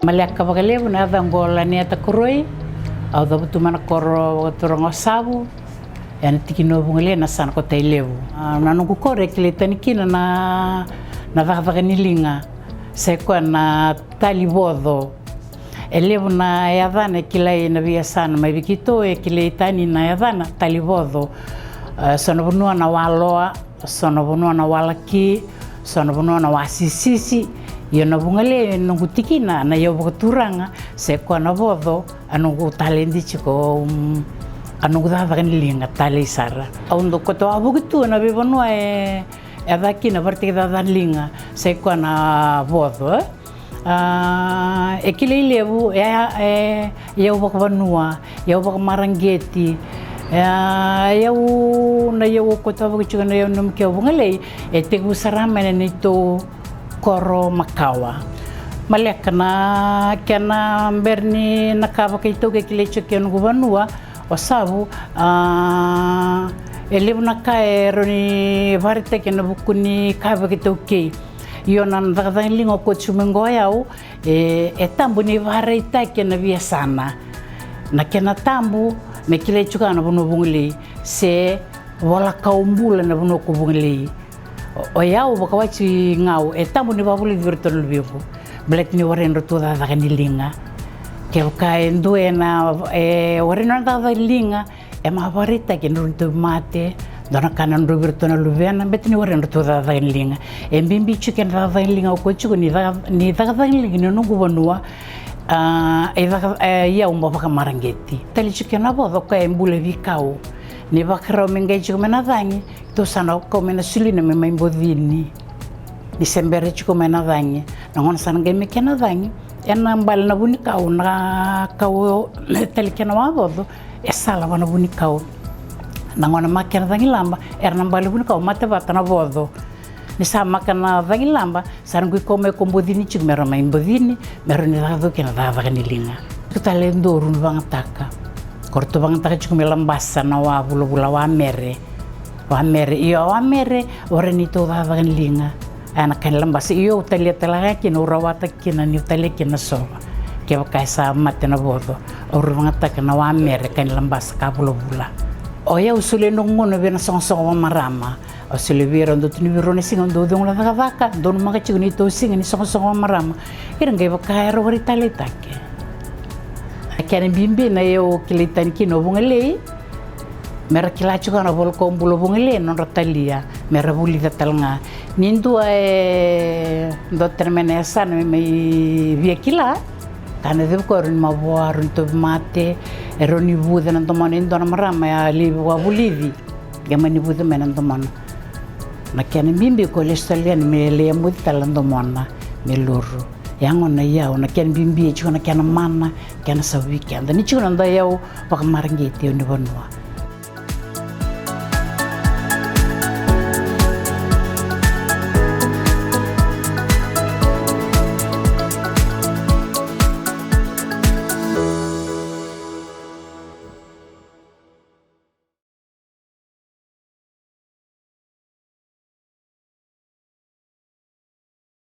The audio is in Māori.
Maleka vakalevu na adhangola ni atakuroi au dhabutu mana koro turongo sabu yana tikino vungale na sana ko tailevu na nungu kore kile tanikina na vakanilinga sekwa na talivodho elevu na yadhana kile na via sana mabikito kile tani na yadhana talivodho sono vunua na waloa sono vunua na walaki sono vunua na wasisisi Yona vungale nungu tikina na yobo turanga se kwa na vodho anungu talendi chiko anungu dava linga tale sara aundo koto abugitu na bibonwa adaki na varte da linga se kwa na vodho ekile levu yobo vanua yobo marangeti eu na eu koto abugitu na eu numke vungale tegu sarama na nito Koro Makawa. Maleka na kena berni nakava kaito ke kilecho ke ngubanua osabu elevu nakae roni varite ke na bukuni kava kaito ke yona ndagdan lingo ko chumengo yao tambu ni varita ke na via sana na kena tambu me kilecho kana bunu bungli se wala kaumbula na bunu ko bungli o yao bakawachi ngau tamu ni babuli virtual bibu black ni warendo toda da kanilinga ke ka endue na warendo da linga ma varita ke nunto mate dona kanan do virtual luvena betni warendo toda da kanilinga mbimbi chicken da linga ko chuko ni da linga no gubonua ia umba baka marangeti tali chicken na bodo ka embule vikau ni bakra mengejo mena dangi to sana ko mena sulina me mai bodini ni sembere chiko mena dangi ngon sana ge me kena dangi ena mbal na buni kau na kau tali kena wabodo esala wana buni kau nangona makena dangi lamba erna mbal buni kau mate batana bodo ni sama kana dangi lamba sana gui come ko bodini chiko mera mai bodini mera ni dado kena dava kanilinga tutalendo run bangataka Korto bang taka cukup melambasa na wa bula wa mere iyo wa mere ore ni to da linga ana kan lambasa iyo talia talaga ki no rawata ki na ni talia ki na so ke ka sa matena bodo ore bang taka na wa mere kan lambasa ka bula o ya usule no ngono bena sonso wa marama o se le vieron do tini virone singa do la vaca don maga chigni to singa ni sonso wa marama irange ba ka ero ri taletake Kena bimbi na eu kilitan kino bungale mera kilachu kana bol ko bulo bungale non rotalia mera buli datalnga nindu do termene san me via kila kana de ko rin mabuar to mate eroni buda nan tomane ndona marama ya li wa bulivi gamani buda menan tomana na kena bimbi ko le stalian me le mud talando mona me luru yang ona yao na ken bimbi chuna ken mana ken sawi ken ni chuna nda yao pak marangeti oni bonwa